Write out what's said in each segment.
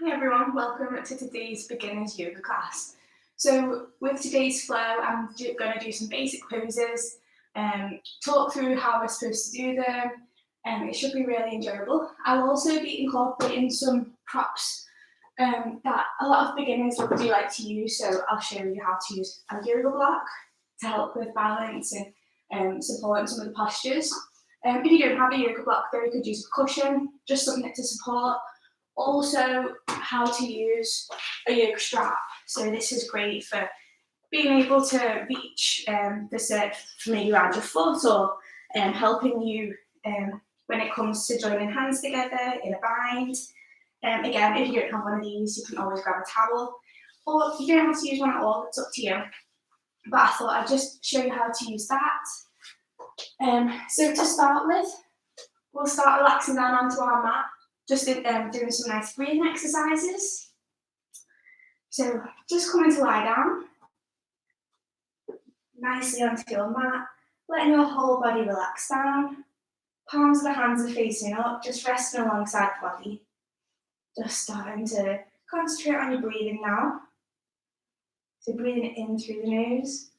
Hi everyone, welcome to today's beginners yoga class. So with today's flow, I'm going to do some basic poses, talk through how we're supposed to do them, and it should be really enjoyable. I'll also be incorporating some props that a lot of beginners do like to use, so I'll show you how to use a yoga block to help with balance and supporting some of the postures. If you don't have a yoga block though, you could use a cushion, just something to support. Also, how to use a yoga strap. So this is great for being able to reach the surface maybe around your foot or helping you when it comes to joining hands together in a bind. Again, if you don't have one of these, you can always grab a towel, or you don't have to use one at all, it's up to you. But I thought I'd just show you how to use that. So to start with, we'll start relaxing down onto our mat, just doing some nice breathing exercises. So just coming to lie down nicely onto your mat, letting your whole body relax down. Palms of the hands are facing up, just resting alongside the body. Just starting to concentrate on your breathing now. So breathing in through the nose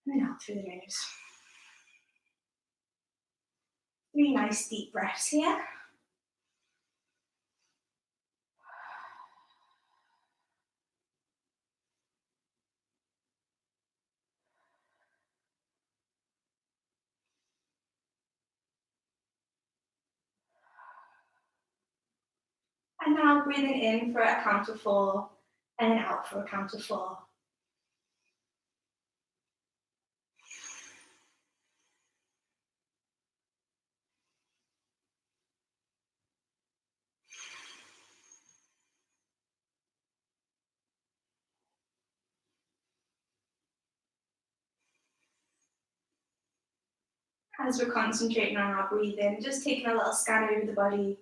and then out through the nose. 3 nice deep breaths here. And now breathing in for a count of 4 and then out for a count of 4. As we're concentrating on our breathing, just taking a little scan over the body,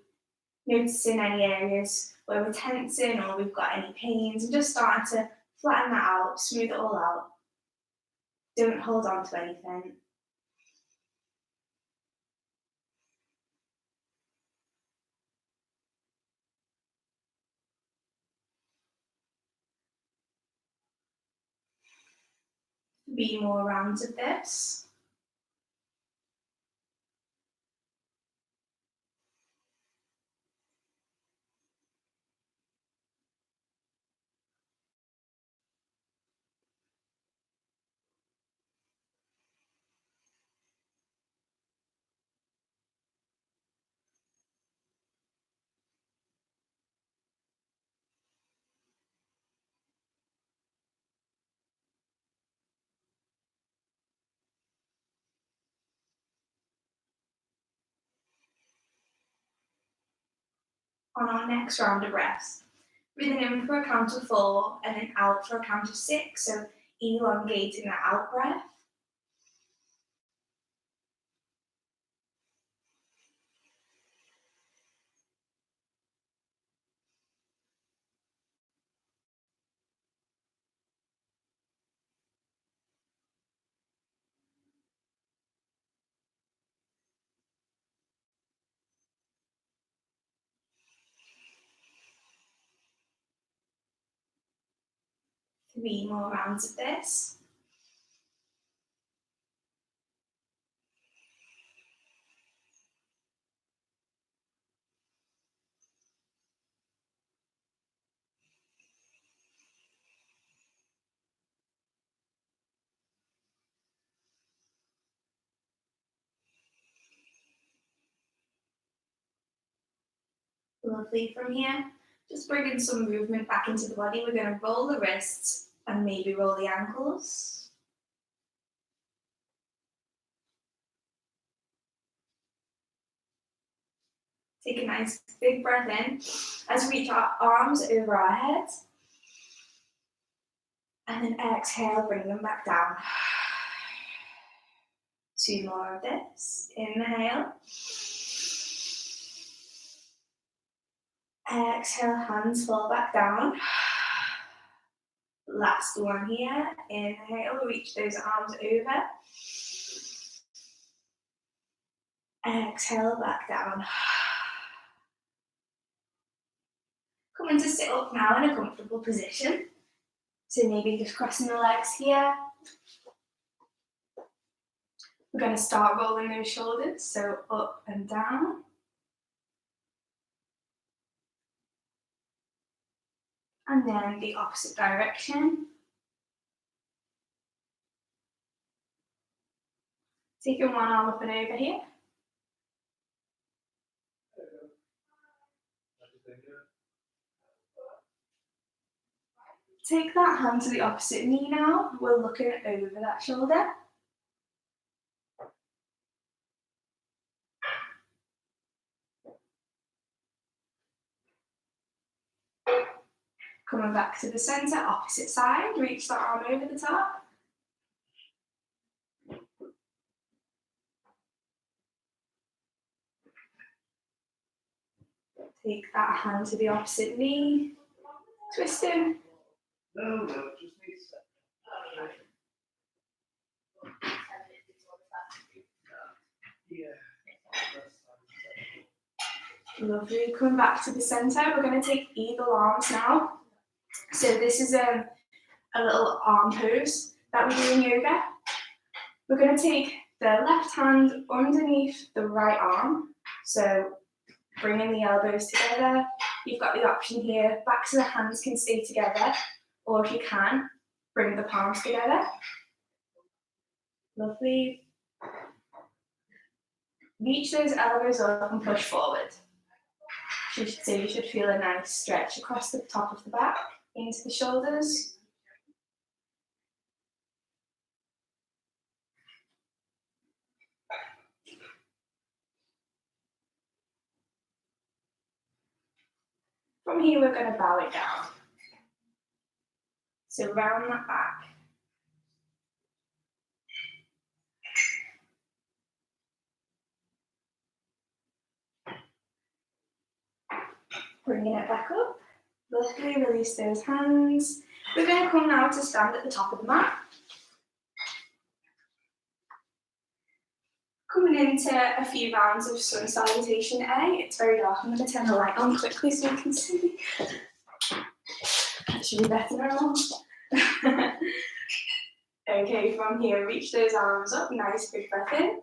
noticing any areas where we're tensing or we've got any pains, and just starting to flatten that out, smooth it all out. Don't hold on to anything. Be more rounds of this. On our next round of breaths, breathing in for a count of 4 and then out for a count of 6, so elongating that out breath. Three more rounds of this. Lovely. From here, just bringing some movement back into the body. We're going to roll the wrists and maybe roll the ankles. Take a nice big breath in as we reach our arms over our heads. And then exhale, bring them back down. 2 more of this. Inhale. Exhale, hands fall back down. Last one here. Inhale, reach those arms over. Exhale, back down. Coming to sit up now in a comfortable position. So maybe just crossing the legs here. We're going to start rolling those shoulders, so up and down. And then the opposite direction. Taking one arm up and over here. Take that hand to the opposite knee now. We're looking over that shoulder. Coming back to the center, opposite side. Reach the arm over the top. Take that hand to the opposite knee. Twisting. No, just needs Lovely. Coming back to the center, we're going to take eagle arms now. So this is a little arm pose that we do in yoga. We're going to take the left hand underneath the right arm. So bringing the elbows together. You've got the option here, backs of the hands can stay together, or if you can, bring the palms together. Lovely. Reach those elbows up and push forward. So you should feel a nice stretch across the top of the back, into the shoulders. From here, we're going to bow it down. So round that back. Bringing it back up. Lovely, release those hands. We're going to come now to stand at the top of the mat. Coming into a few rounds of sun salutation A. It's very dark. I'm going to turn the light on quickly so you can see. That should be better now. Okay, from here, reach those arms up. Nice big breath in.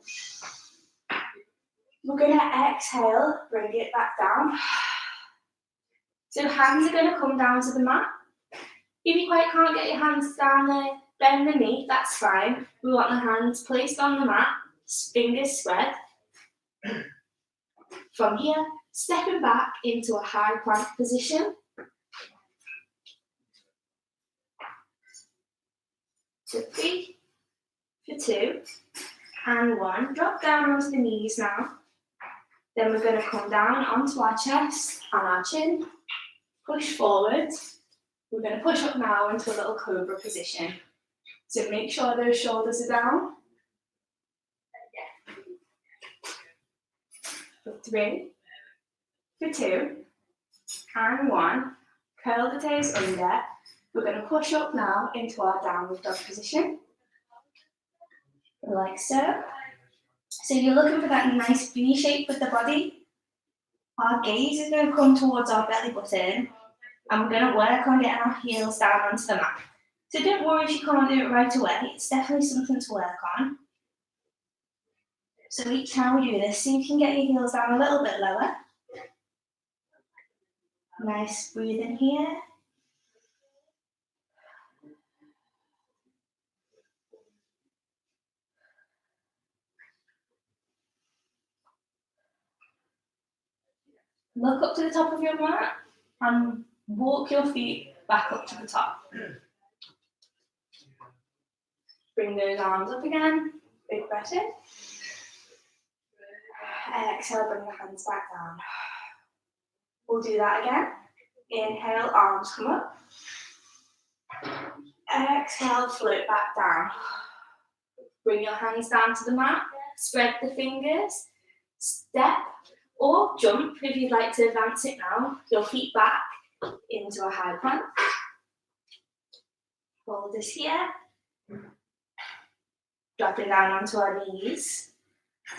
We're going to exhale, bring it back down. So hands are going to come down to the mat. If you quite can't get your hands down there, bend the knee, that's fine. We want the hands placed on the mat, fingers spread. From here, stepping back into a high plank position. For 3, for 2, and 1. Drop down onto the knees now. Then we're going to come down onto our chest and our chin. Push forward. We're going to push up now into a little cobra position. So make sure those shoulders are down. For 3, for 2, and 1. Curl the toes under. We're going to push up now into our downward dog position. Like so. So you're looking for that nice V shape with the body. Our gaze is going to come towards our belly button, and we're going to work on getting our heels down onto the mat. So don't worry if you can't do it right away. It's definitely something to work on. So each time we do this, see if you can get your heels down a little bit lower. Nice breathing here. Look up to the top of your mat and walk your feet back up to the top. Bring those arms up again. Big breath in. Exhale, bring the hands back down. We'll do that again. Inhale, arms come up. Exhale, float back down. Bring your hands down to the mat. Spread the fingers. Step or jump if you'd like to advance it now. Your feet back into a high plank. Hold this here. Dropping down onto our knees.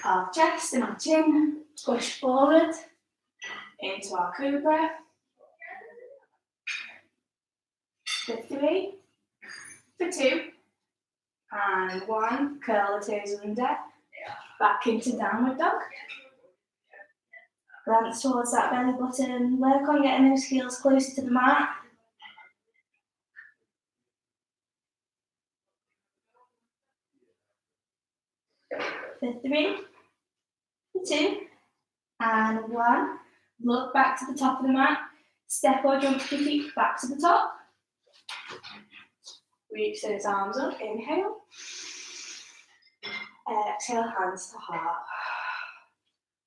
Our chest and our chin. Push forward into our cobra. For 3, for 2, and 1. Curl the toes under, back into downward dog. Glance towards that belly button, work on getting those heels closer to the mat. For 3, for 2, and 1. Look back to the top of the mat. Step or jump your feet back to the top. Reach those arms up, inhale. Exhale, hands to heart.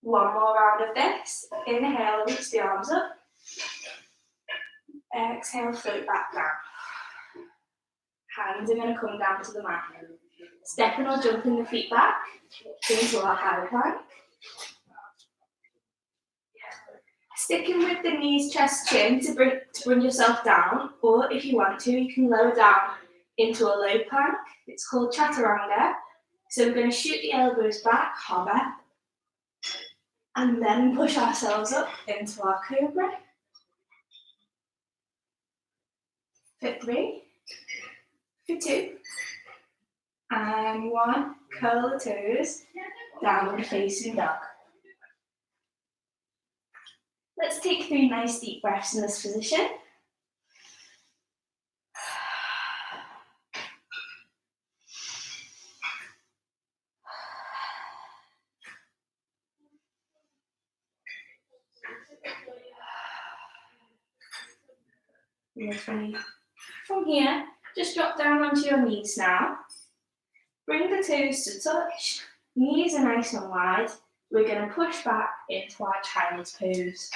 One more round of this. Inhale, reach the arms up. Exhale, float back down. Hands are going to come down to the mat. Stepping or jumping the feet back into our high plank. Sticking with the knees, chest, chin to bring yourself down, or if you want to, you can lower down into a low plank. It's called chaturanga. So we're going to shoot the elbows back, hover, and then push ourselves up into our cobra. For 3, for 2, and 1. Curl the toes, downward facing dog. Let's take 3 nice deep breaths in this position. Lovely. From here, just drop down onto your knees now. Bring the toes to touch. Knees are nice and wide. We're going to push back into our child's pose.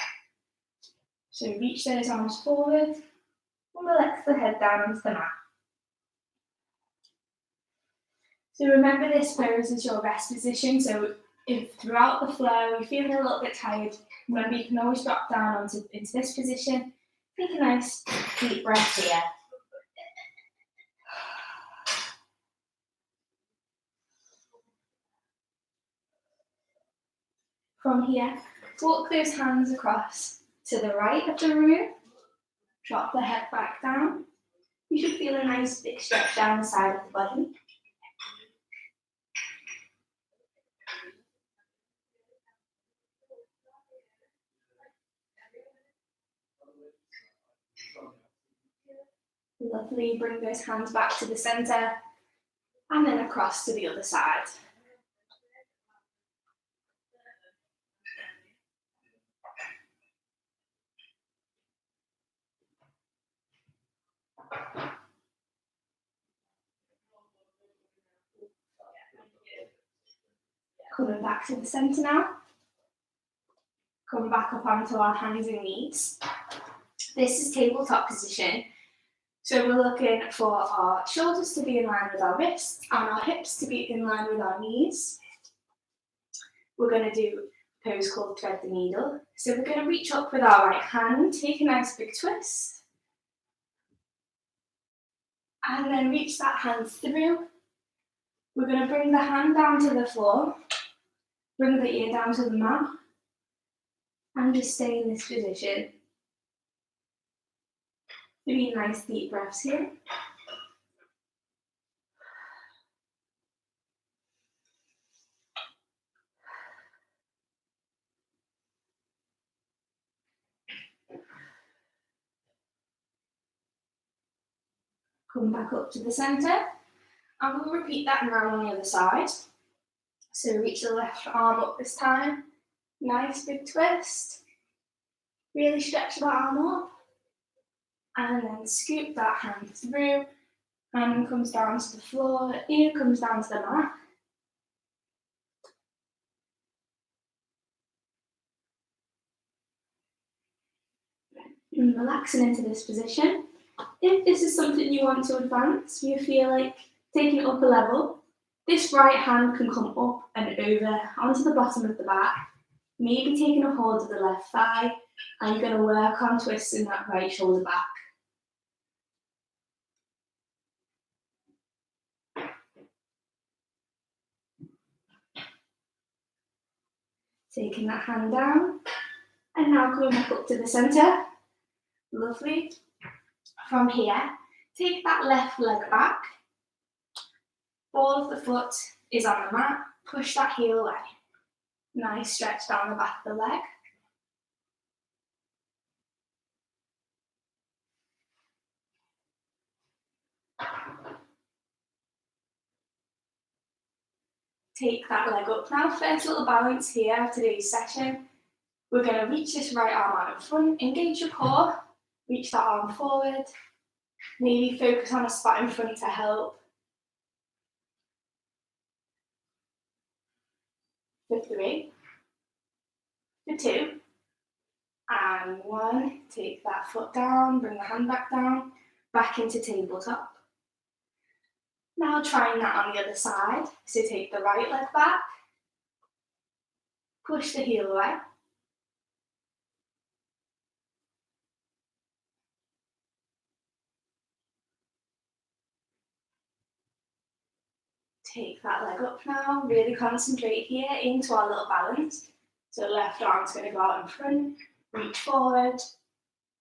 So reach those arms forward and relax the head down onto the mat. So remember, this pose is your rest position. So if throughout the flow you're feeling a little bit tired, remember you can always drop down into this position. Take a nice deep breath here. From here, walk those hands across to the right of the room. Drop the head back down. You should feel a nice big stretch down the side of the body. Lovely, bring those hands back to the center and then across to the other side. Coming back to the center now. Come back up onto our hands and knees. This is tabletop position. So we're looking for our shoulders to be in line with our wrists and our hips to be in line with our knees. We're going to do a pose called thread the needle. So we're going to reach up with our right hand, take a nice big twist, and then reach that hand through. We're going to bring the hand down to the floor, bring the ear down to the mat, and just stay in this position. 3 nice deep breaths here. Come back up to the center, and we'll repeat that now on the other side. So reach the left arm up this time, nice big twist, really stretch that arm up, and then scoop that hand through, hand comes down to the floor, ear comes down to the mat. And relaxing into this position. If this is something you want to advance, you feel like taking it up a level, this right hand can come up and over onto the bottom of the back, maybe taking a hold of the left thigh, and you're going to work on twisting that right shoulder back. Taking that hand down, and now coming back up to the center. Lovely. From here, Take that left leg back. Ball of the foot is on the mat. Push that heel away. Nice stretch down the back of the leg. Take that leg up now. First little balance here of today's session. We're going to reach this right arm out in front, engage your core, reach that arm forward, maybe focus on a spot in front to help. For 3, for 2, and 1. Take that foot down, bring the hand back into tabletop. Now trying that on the other side. So take the right leg back, push the heel away. Take that leg up now, really concentrate here into our little balance. So left arm's going to go out in front, reach forward,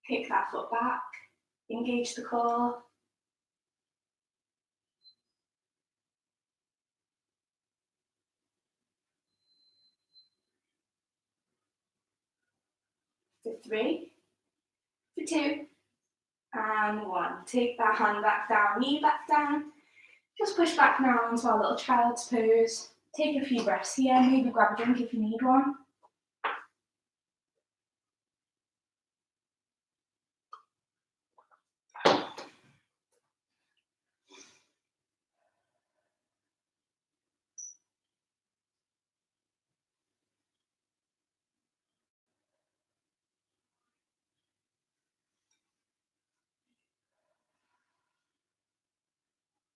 kick that foot back, engage the core. For 3, for 2, and 1. Take that hand back down, knee back down. Just push back now into our little child's pose. Take a few breaths here, maybe grab a drink if you need one.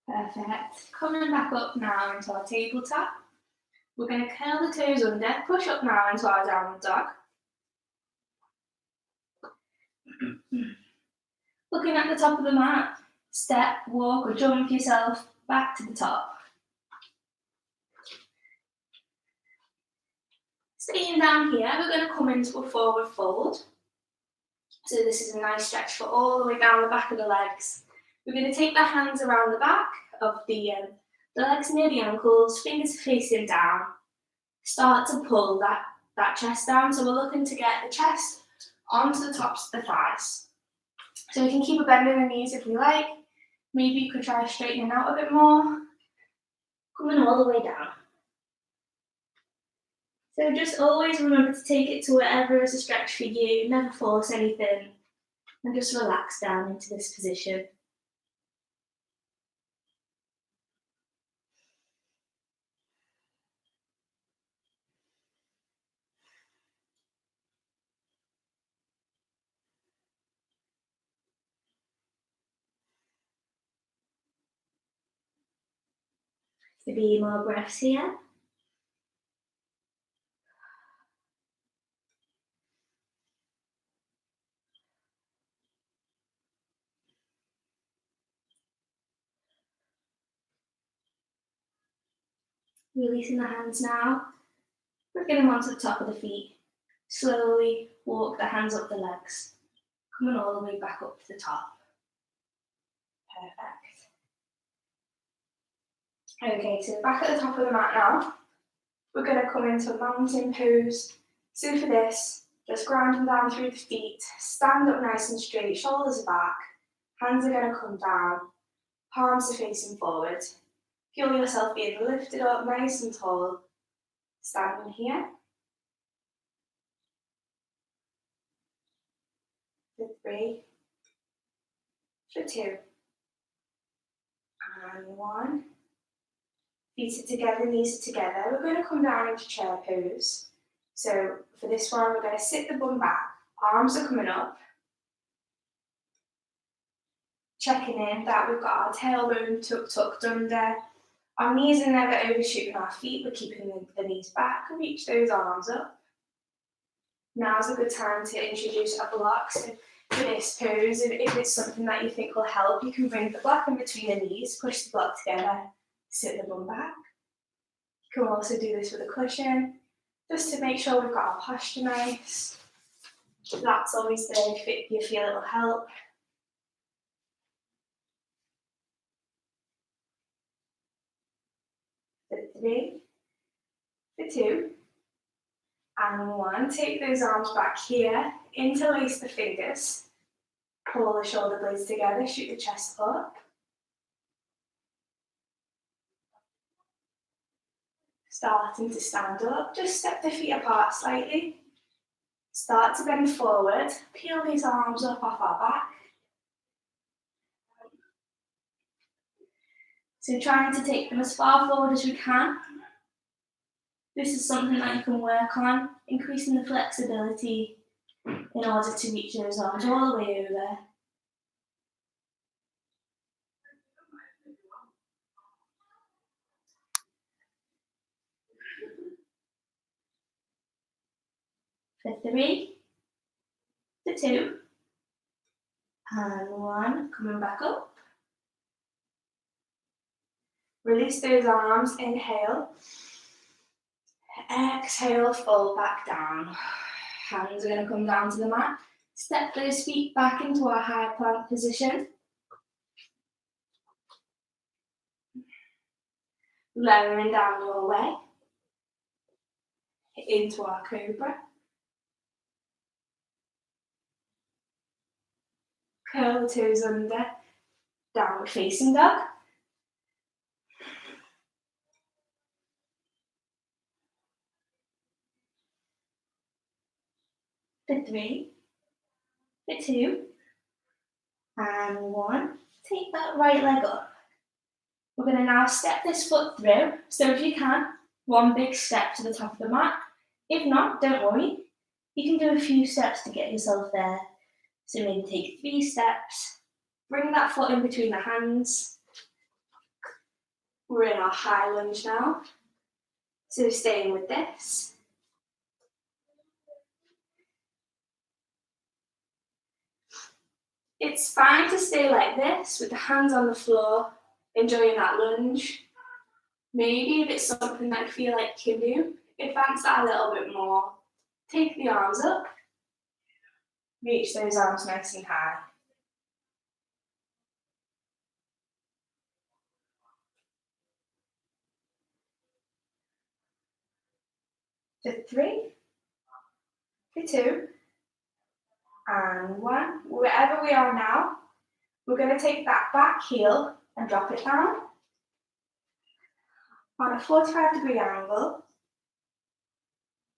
Perfect. Coming back up now into our tabletop. We're going to curl the toes under, push up now into our downward dog. Looking at the top of the mat, step, walk or jump yourself back to the top. Staying down here, we're going to come into a forward fold. So this is a nice stretch for all the way down the back of the legs. We're going to take the hands around the back of the legs near the ankles, fingers facing down. Start to pull that chest down. So we're looking to get the chest onto the tops of the thighs. So we can keep a bend in the knees if we like. Maybe you could try straightening out a bit more. Coming all the way down. So just always remember to take it to wherever is a stretch for you. Never force anything. And just relax down into this position. Maybe more breaths here. Releasing the hands now. Bringing them onto the top of the feet. Slowly walk the hands up the legs. Coming all the way back up to the top. Perfect. Okay, so back at the top of the mat now. We're going to come into a mountain pose. So for this, just grounding down through the feet. Stand up nice and straight, shoulders are back. Hands are going to come down. Palms are facing forward. Feel yourself being lifted up nice and tall. Standing here. For 3. For 2. And 1. Feet are together, knees are together. We're going to come down into chair pose. So for this one, we're going to sit the bum back. Arms are coming up. Checking in that we've got our tailbone tucked under. Our knees are never overshooting our feet. We're keeping the knees back. Reach those arms up. Now's a good time to introduce a block. So for this pose, if it's something that you think will help, you can bring the block in between the knees, push the block together, sit the bum back. You can also do this with a cushion, just to make sure we've got our posture nice. That's always there if you feel it will help. for 3, for 2, and 1. Take those arms back here, interlace the fingers, pull the shoulder blades together, shoot the chest up. Starting to stand up, just step the feet apart slightly. Start to bend forward, peel these arms up off our back. So trying to take them as far forward as we can. This is something that you can work on, increasing the flexibility in order to reach those arms all the way over. For 3, for 2, and 1, coming back up. Release those arms, inhale. Exhale, fold back down. Hands are going to come down to the mat. Step those feet back into our high plank position. Lowering down your way into our cobra. Curl the toes under, downward facing dog. For 3, for 2, and 1. Take that right leg up. We're going to now step this foot through. So if you can, one big step to the top of the mat. If not, don't worry. You can do a few steps to get yourself there. So maybe take 3 steps. Bring that foot in between the hands. We're in our high lunge now. So staying with this. It's fine to stay like this with the hands on the floor, enjoying that lunge. Maybe if it's something that you feel like you can do, advance that a little bit more. Take the arms up. Reach those arms nice and high. For 3, for 2, and 1. Wherever we are now, we're going to take that back heel and drop it down on a 45-degree angle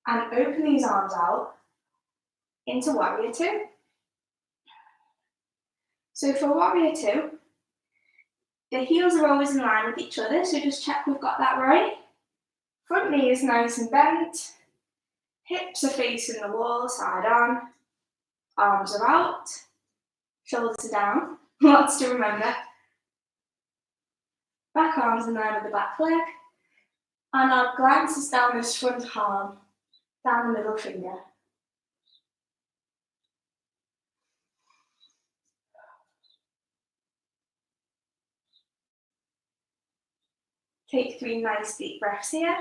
and open these arms out into Warrior 2. So for Warrior 2, the heels are always in line with each other, so just check we've got that right. Front knee is nice and bent, hips are facing the wall, side on, arms are out, shoulders are down, lots to remember. Back arms in line with the back leg, and our glance is down this front arm, down the middle finger. Take 3 nice deep breaths here.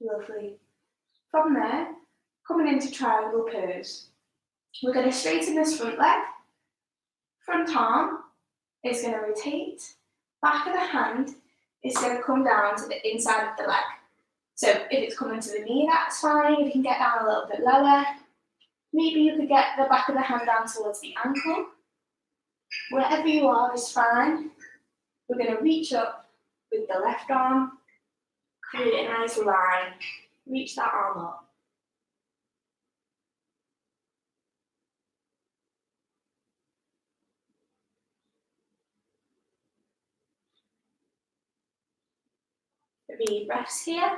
Lovely. From there, coming into triangle pose. We're going to straighten this front leg. Front arm is going to rotate. Back of the hand is going to come down to the inside of the leg. So if it's coming to the knee, that's fine. If you can get down a little bit lower, maybe you could get the back of the hand down towards the ankle. Wherever you are is fine. We're going to reach up with the left arm, create a nice line, reach that arm up. Deep breaths here.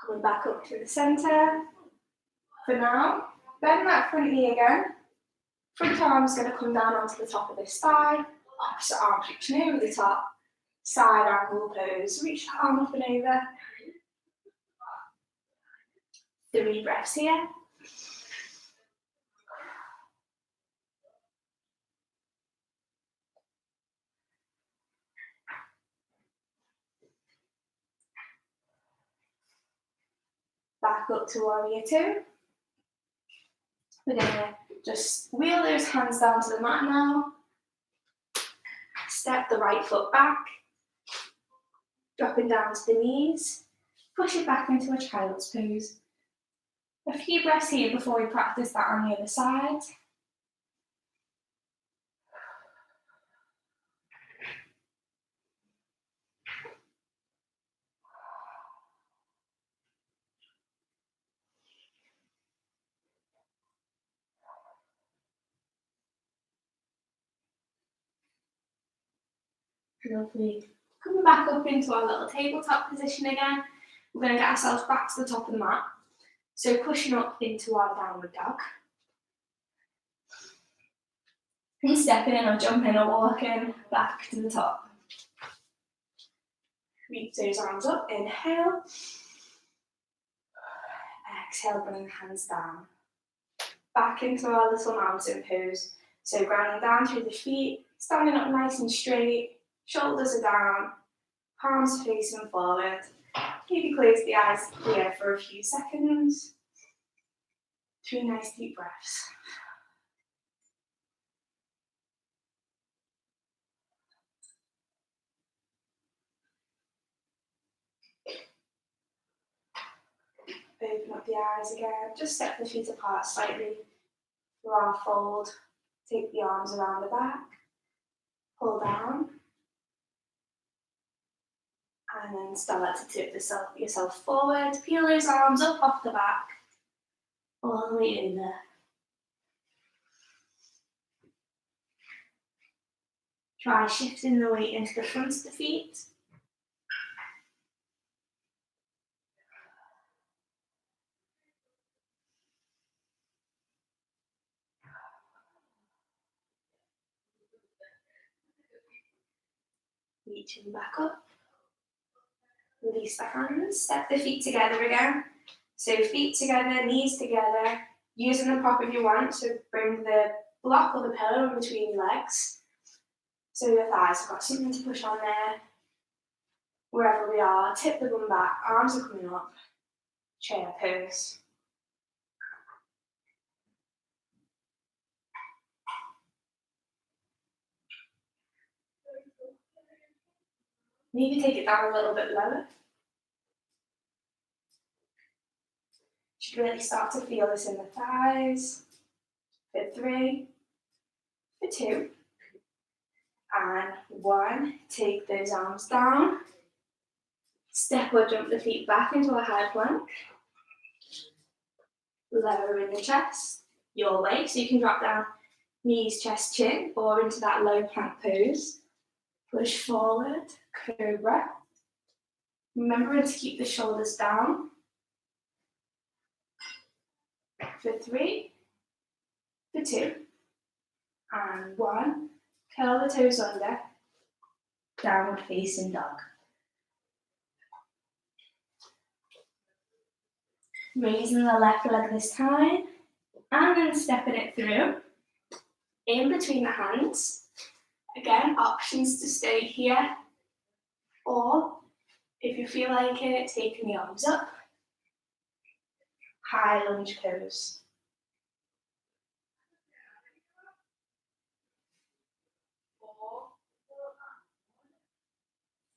Coming back up to the centre. For now, bend that front knee again. Front arm is going to come down onto the top of this thigh. Opposite arm reaching over the top. Side angle pose. Reach the arm up and over. 3 breaths here. Back up to warrior 2. We're going to just wheel those hands down to the mat now. Step the right foot back. Dropping down to the knees. Push it back into a child's pose. A few breaths here before we practice that on the other side. Lovely. Coming back up into our little tabletop position again. We're going to get ourselves back to the top of the mat. So pushing up into our downward dog. And stepping in or jumping or walking back to the top. Reach those arms up. Inhale. Exhale, bring the hands down. Back into our little mountain pose. So grounding down through the feet, standing up nice and straight. Shoulders are down, palms are facing forward. Maybe close the eyes here for a few seconds. 2 nice deep breaths. Open up the eyes again. Just step the feet apart slightly for our fold. Take the arms around the back. Pull down. And then start to tip yourself forward. Peel those arms up off the back. All the way in there. Try shifting the weight into the front of the feet. Reaching back up. Release the hands, step the feet together again. So feet together, knees together, using the prop if you want, so bring the block or the pillow in between your legs. So your thighs have got something to push on there. Wherever we are, tip the bum back, arms are coming up, chair pose. Maybe take it down a little bit lower. Should really start to feel this in the thighs. For 3, for 2, and 1. Take those arms down. Step or jump the feet back into a high plank. Lowering the chest your way, so you can drop down knees, chest, chin, or into that low plank pose. Push forward, cobra. Remembering to keep the shoulders down. For 3, for 2, and 1. Curl the toes under. Downward facing dog. Raising the left leg this time, and then stepping it through. In between the hands. Again, options to stay here, or if you feel like it, taking the arms up. High lunge pose.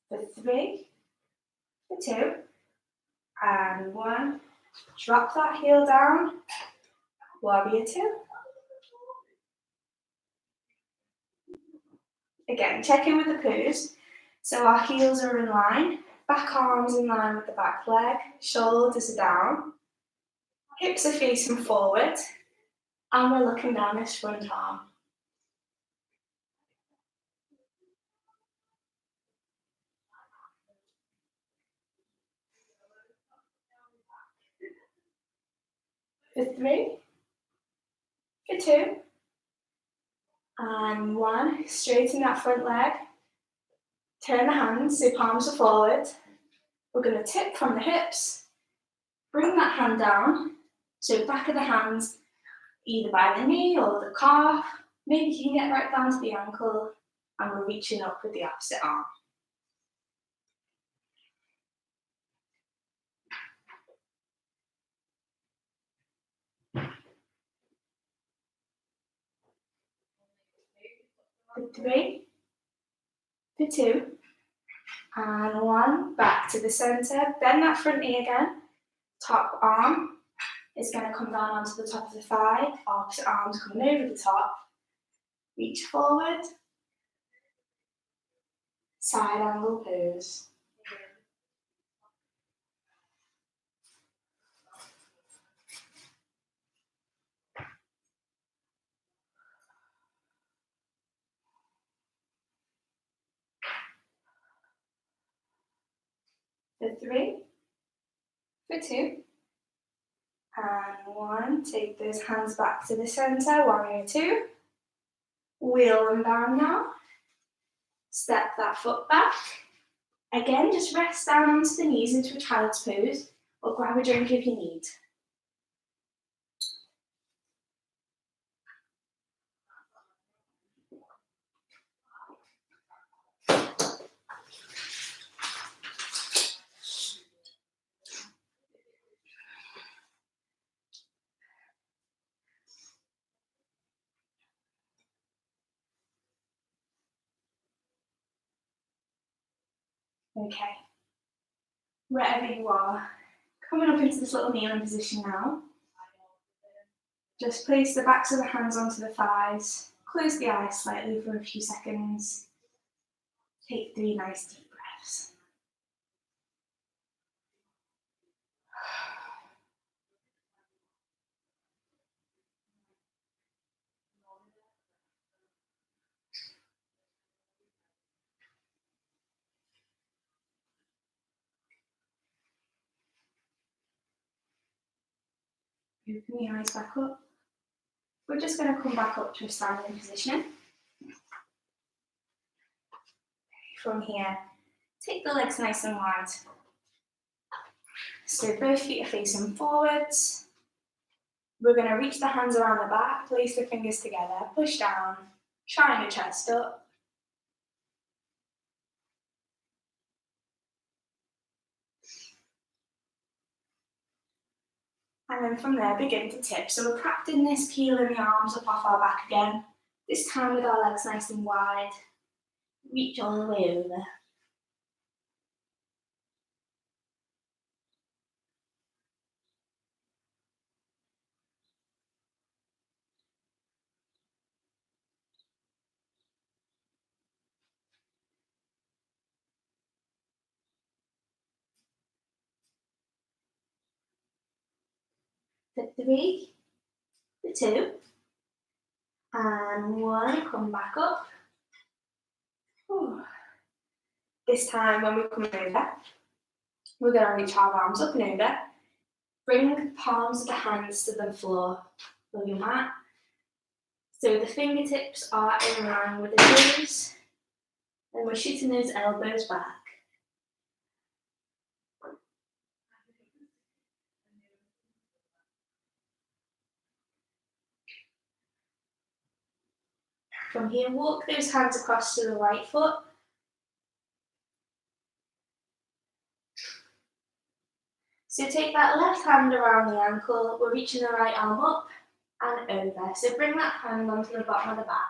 For 3, for 2, and 1. Drop that heel down. Warrior 2. Again, check in with the pose. So our heels are in line, back arms in line with the back leg, shoulders are down, hips are facing forward, and we're looking down this front arm. For 3, for 2, and 1. Straighten that front leg. Turn the hands so palms are forward. We're going to tip from the hips, bring that hand down, so back of the hands either by the knee or the calf. Maybe you can get right down to the ankle, and we're reaching up with the opposite arm. For 3, for 2, and 1, back to the center. Bend that front knee again. Top arm is going to come down onto the top of the thigh. Opposite arm's coming over the top. Reach forward. Side angle pose. For 3, for 2, and 1. Take those hands back to the center. Warrior 2. Wheel them down now. Step that foot back. Again, just rest down onto the knees into a child's pose, or grab a drink if you need. Okay, wherever you are, coming up into this little kneeling position now. Just place the backs of the hands onto the thighs, close the eyes slightly for a few seconds. Take 3 nice deep breaths. Open the eyes back up. We're just going to come back up to a standing position. From here, take the legs nice and wide. So both feet are facing forwards. We're going to reach the hands around the back, place the fingers together, push down, shine your chest up. And then from there, begin to tip. So we're practicing this, peeling the arms up off our back again. This time with our legs nice and wide. Reach all the way over. For 3, for 2, and 1, come back up. Ooh. This time when we come over, we're going to reach our arms up and over. Bring the palms of the hands to the floor of your mat. So the fingertips are in line with the toes, and we're shooting those elbows back. From here, walk those hands across to the right foot. So take that left hand around the ankle, we're reaching the right arm up and over. So bring that hand onto the bottom of the back.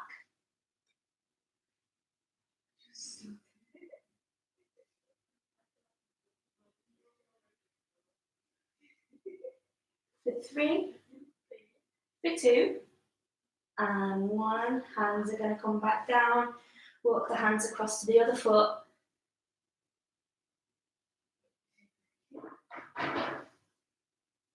For 3, for 2, and 1. Hands are going to come back down. Walk the hands across to the other foot.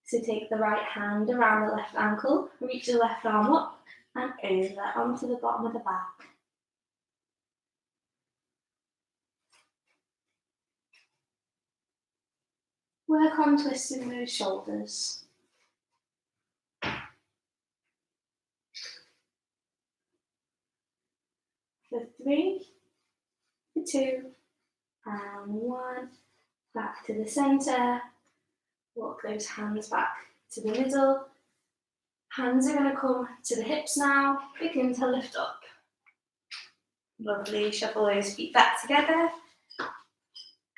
So take the right hand around the left ankle, reach the left arm up and over onto the bottom of the back. Work on twisting those shoulders. For 3, for 2, and 1, back to the center. Walk those hands back to the middle. Hands are going to come to the hips now. Begin to lift up. Lovely, shuffle those feet back together.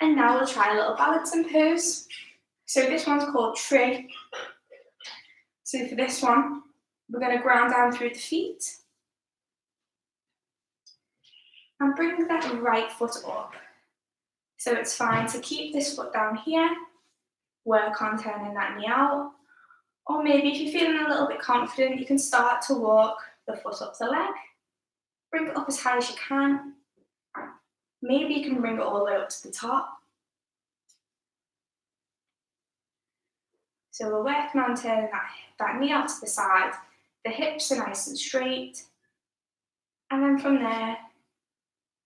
And now we'll try a little balancing pose. So this one's called tree. So for this one, we're going to ground down through the feet. And bring that right foot up. So it's fine to keep this foot down here. Work on turning that knee out. Or maybe if you're feeling a little bit confident, you can start to walk the foot up the leg. Bring it up as high as you can. Maybe you can bring it all the way up to the top. So we're working on turning that knee out to the side. The hips are nice and straight. And then from there,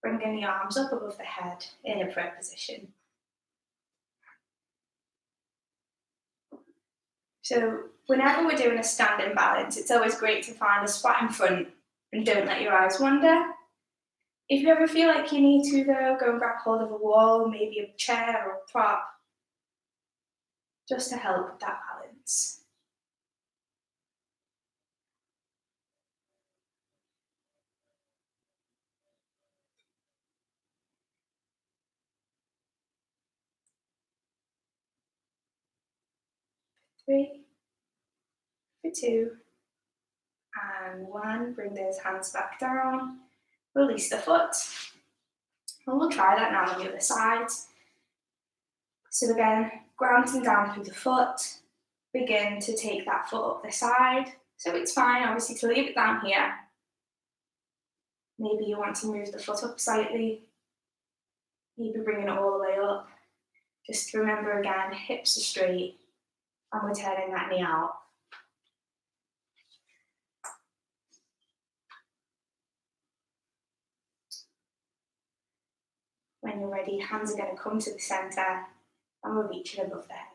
bringing the arms up above the head in a prayer position. So whenever we're doing a standing balance, it's always great to find a spot in front and don't let your eyes wander. If you ever feel like you need to though, go and grab hold of a wall, maybe a chair or a prop, just to help with that balance. Three, for 2, and 1. Bring those hands back down. Release the foot. And we'll try that now on the other side. So again, grounding down through the foot. Begin to take that foot up the side. So it's fine, obviously, to leave it down here. Maybe you want to move the foot up slightly. Maybe bringing it all the way up. Just remember again, hips are straight. And we're turning that knee out. When you're ready, hands are going to come to the center and we're reaching above the head.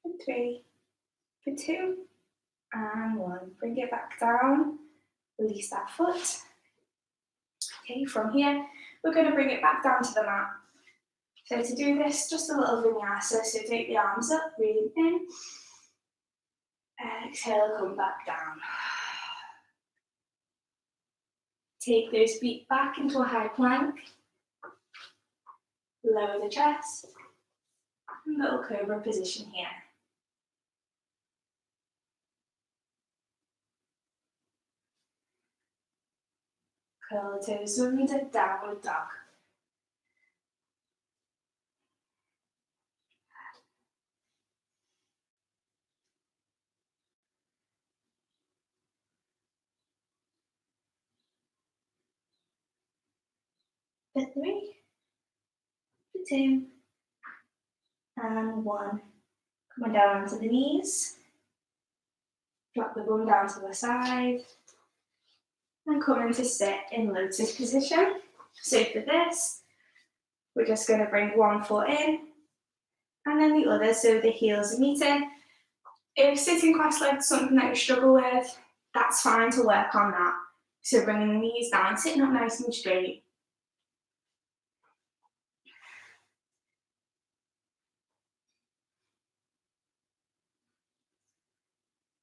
For 3, for 2, and 1. Bring it back down. Release that foot. Okay, from here, we're going to bring it back down to the mat. So to do this, just a little vinyasa. So take the arms up, breathe in. Exhale, come back down. Take those feet back into a high plank. Lower the chest. Little cobra position here. Curl the toes under, downward dog. For 3, for 2, and 1. Coming down onto the knees. Drop the bum down to the side. And come into sit in lotus position. So for this, we're just going to bring one foot in and then the other so the heels are meeting. If sitting cross-legged is something that you struggle with, that's fine to work on that. So bringing the knees down, sitting up nice and straight.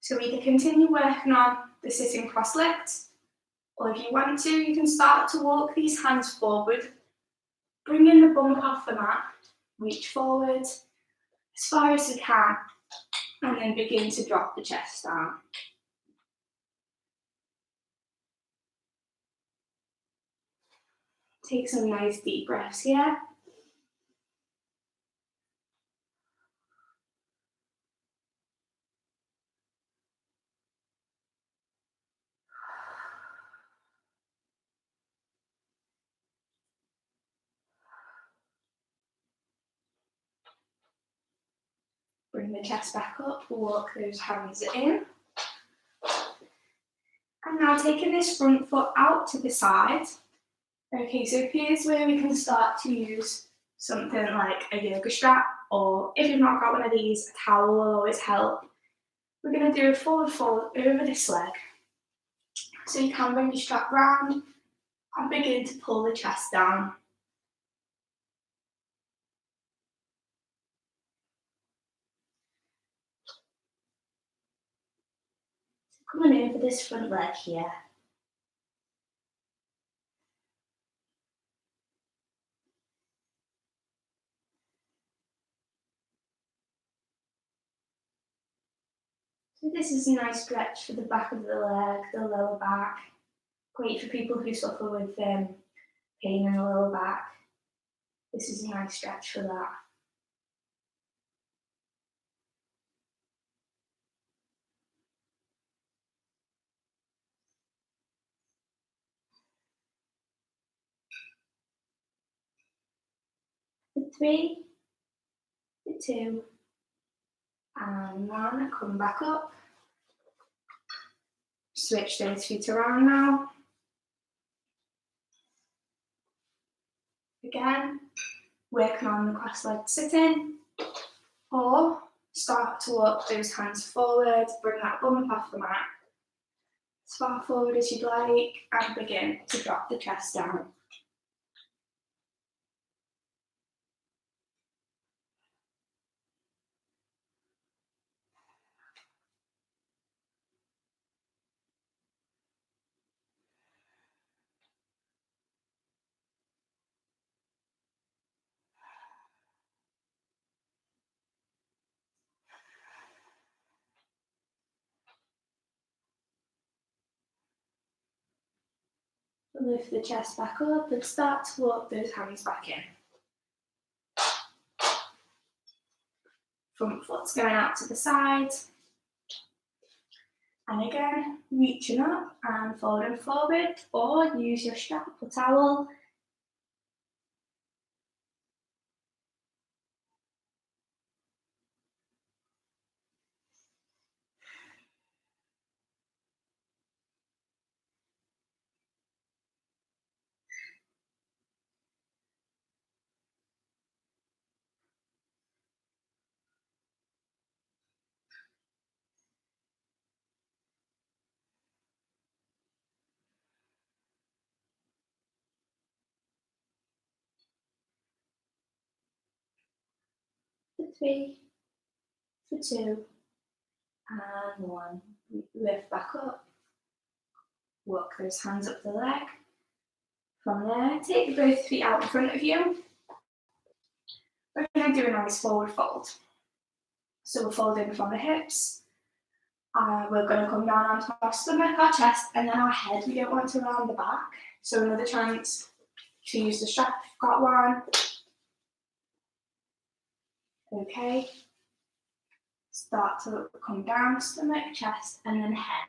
So we can continue working on the sitting cross-legged, or if you want to, you can start to walk these hands forward, bringing the bum off the mat, reach forward as far as you can, and then begin to drop the chest down. Take some nice deep breaths here. Bring the chest back up, walk those hands in. And now taking this front foot out to the side. Okay, so here's where we can start to use something like a yoga strap, or if you've not got one of these, a towel will always help. We're going to do a forward fold over this leg. So you can bring your strap round and begin to pull the chest down. Coming over this front leg here. So this is a nice stretch for the back of the leg, the lower back. Great for people who suffer with pain in the lower back. This is a nice stretch for that. For 3, for 2, and 1, come back up. Switch those feet around now. Again, working on the cross-legged sitting, or start to walk those hands forward, bring that bum up off the mat, as far forward as you'd like, and begin to drop the chest down. Lift the chest back up and start to walk those hands back in. Front foot's going out to the side. And again, reaching up and folding forward, or use your strap or towel. For 3, for 2, and 1. Lift back up. Walk those hands up the leg. From there, take both feet out in front of you. We're going to do a nice forward fold. So we're folding from the hips. We're going to come down onto our stomach, our chest, and then our head. We don't want to round the back. So another chance to use the strap if you've got one. Okay. Start to come down, stomach, chest, and then head.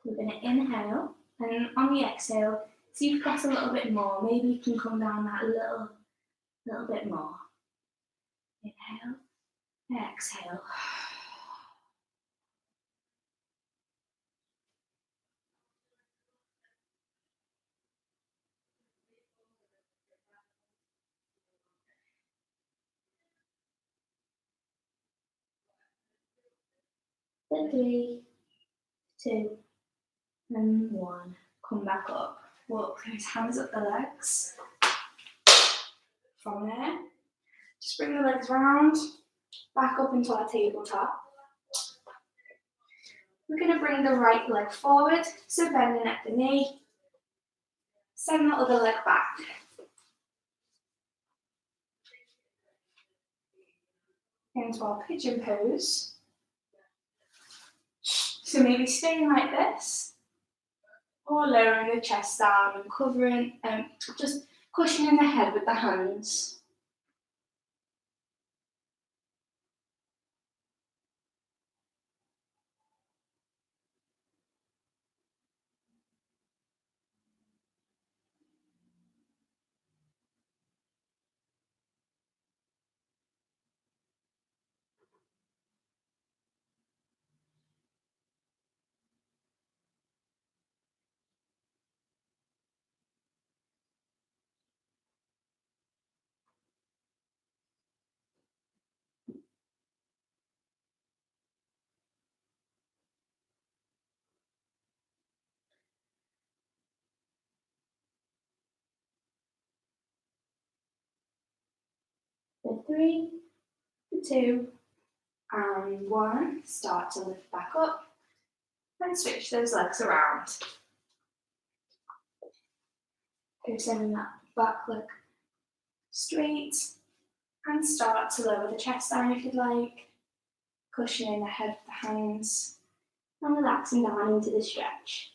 We're going to inhale, and on the exhale, see if you've got a little bit more. Maybe you can come down that a little bit more. Inhale, exhale. For 3, 2, and 1. Come back up. Walk those hands up the legs. From there, just bring the legs round, back up into our tabletop. We're going to bring the right leg forward, so bending at the knee. Send the other leg back. Into our pigeon pose. So maybe staying like this, or lowering the chest down and covering, just cushioning the head with the hands. 3, 2, and 1. Start to lift back up and switch those legs around. Go sending that back leg straight and start to lower the chest down if you'd like, cushioning the head with the hands and relaxing down into the stretch.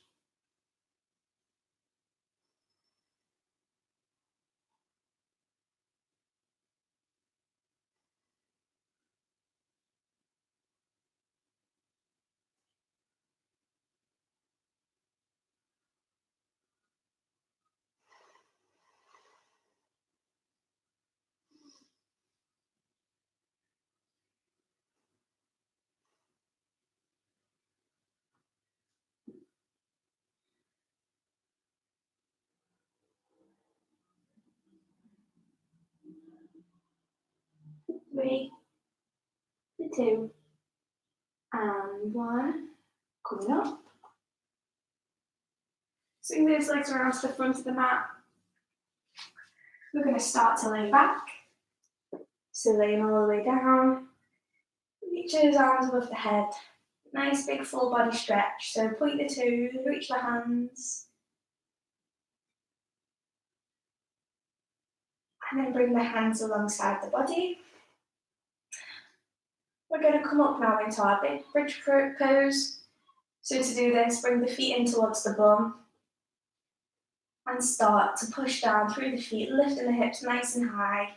3, 2, and 1. Coming up. Swing those legs around to the front of the mat. We're going to start to lay back. So laying all the way down. Reach those arms above the head. Nice big full body stretch. So point the toes, reach the hands. And then bring the hands alongside the body. We're going to come up now into our big bridge pose. So to do this, bring the feet in towards the bum. And start to push down through the feet, lifting the hips nice and high.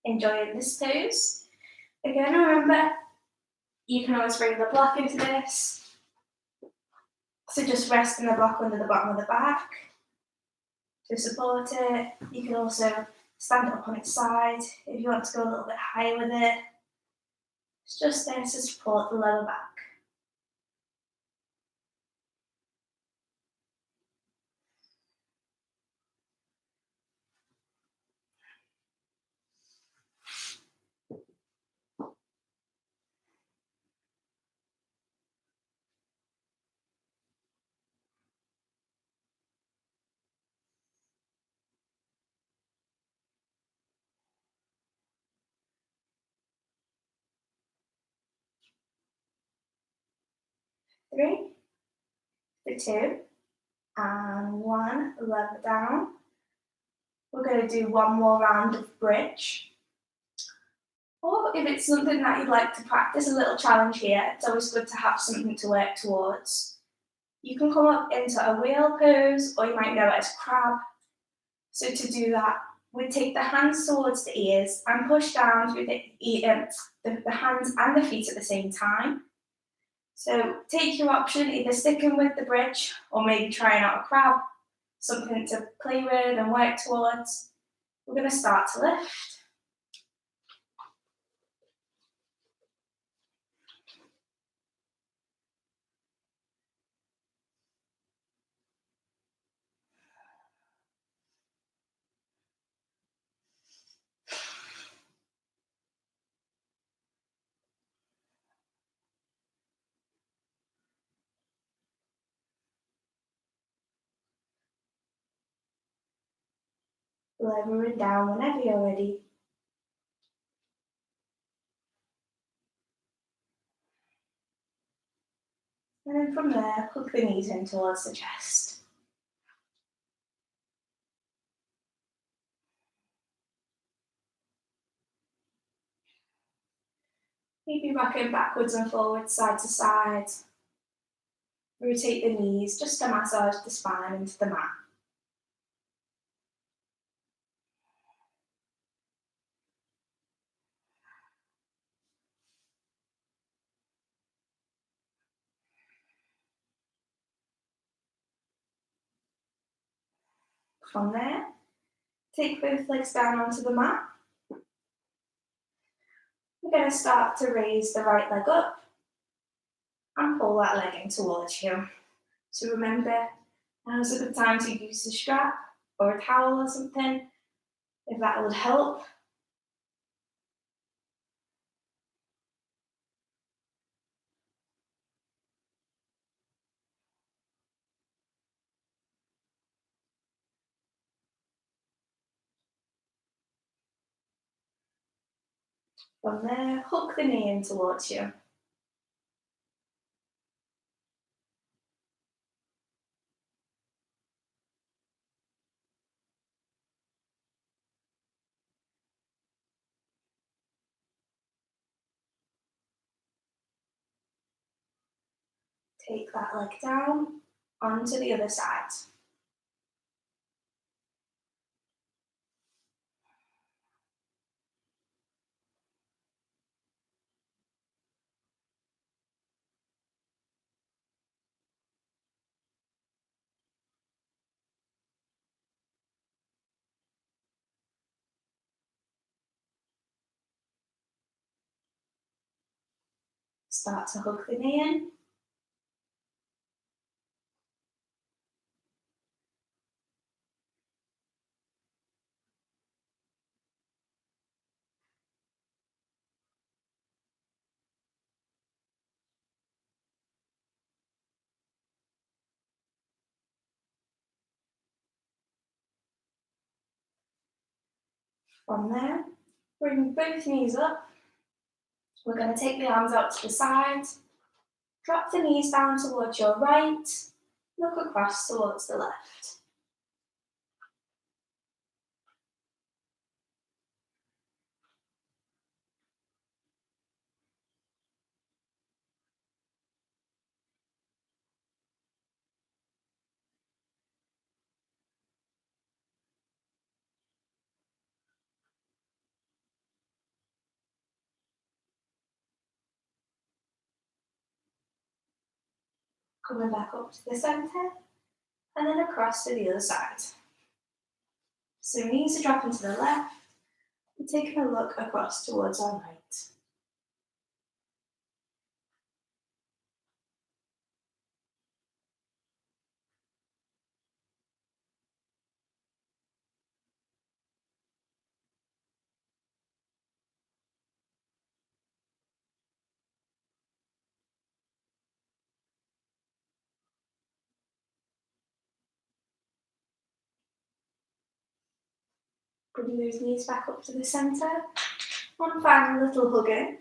Enjoying this pose. Again, remember, you can always bring the block into this. So just resting the block under the bottom of the back to support it. You can also stand up on its side if you want to go a little bit higher with it. It's just there to support the lower back. Three, 2, and 1. Level down. We're going to do one more round of bridge. Or if it's something that you'd like to practice, a little challenge here, it's always good to have something to work towards. You can come up into a wheel pose, or you might know it as crab. So to do that, we take the hands towards the ears and push down through the hands and the feet at the same time. So take your option, either sticking with the bridge or maybe trying out a crab, something to play with and work towards. We're going to start to lift. Lowering down whenever you're ready. And then from there, hook the knees in towards the chest. Maybe rocking backwards and forwards, side to side. Rotate the knees just to massage the spine into the mat. From there, take both legs down onto the mat. We're going to start to raise the right leg up and pull that leg in towards you. So remember, now's a good time to use a strap or a towel or something, if that would help. From there, hook the knee in towards you. Take that leg down onto the other side. Start to hook the knee in. From there, bring both knees up. We're going to take the arms out to the side. Drop the knees down towards your right. Look across towards the left. Coming back up to the centre and then across to the other side. So knees are dropping to the left. We're taking a look across towards our right. Bring those knees back up to the centre. One final little hug in.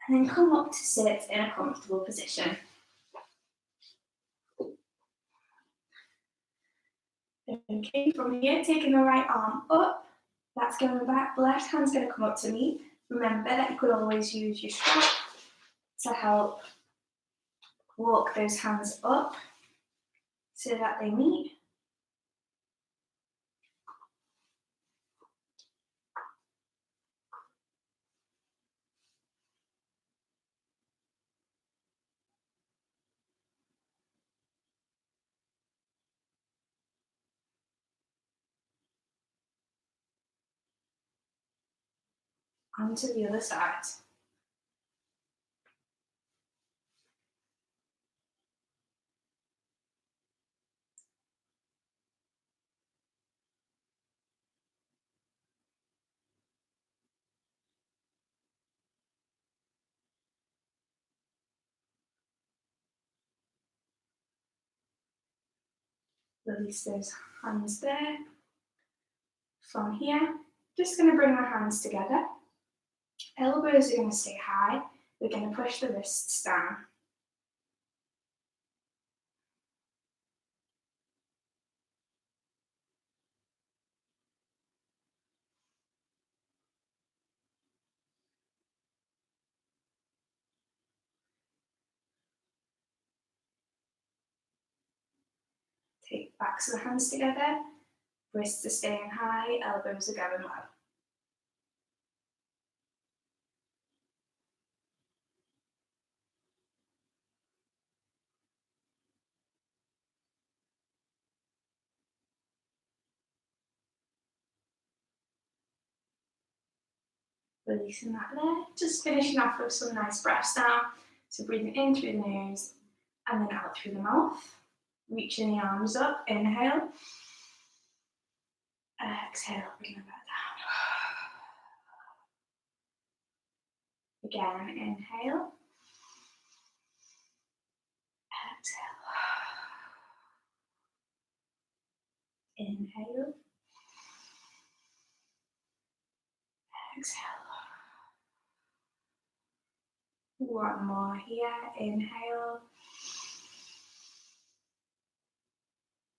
And then come up to sit in a comfortable position. Okay, from here, taking the right arm up, that's going back, the left hand's going to come up to meet. Remember that you could always use your strap to help walk those hands up so that they meet. Onto the other side. Release those hands there. From here, just going to bring our hands together. Elbows are going to stay high. We're going to push the wrists down. Take backs of the hands together. Wrists are staying high, elbows are going low. Releasing that there. Just finishing off with some nice breaths now. So breathing in through the nose and then out through the mouth. Reaching the arms up, inhale. Exhale, bring them back down. Again, inhale. Exhale. Inhale. Exhale. One more here. Inhale.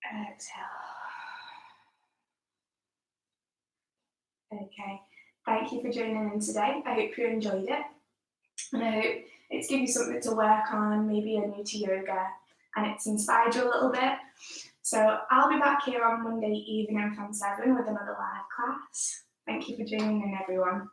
Exhale. Okay, thank you for joining in today. I hope you enjoyed it. And I hope it's given you something to work on, maybe you're new to yoga, and it's inspired you a little bit. So I'll be back here on Monday evening from 7 with another live class. Thank you for joining in, everyone.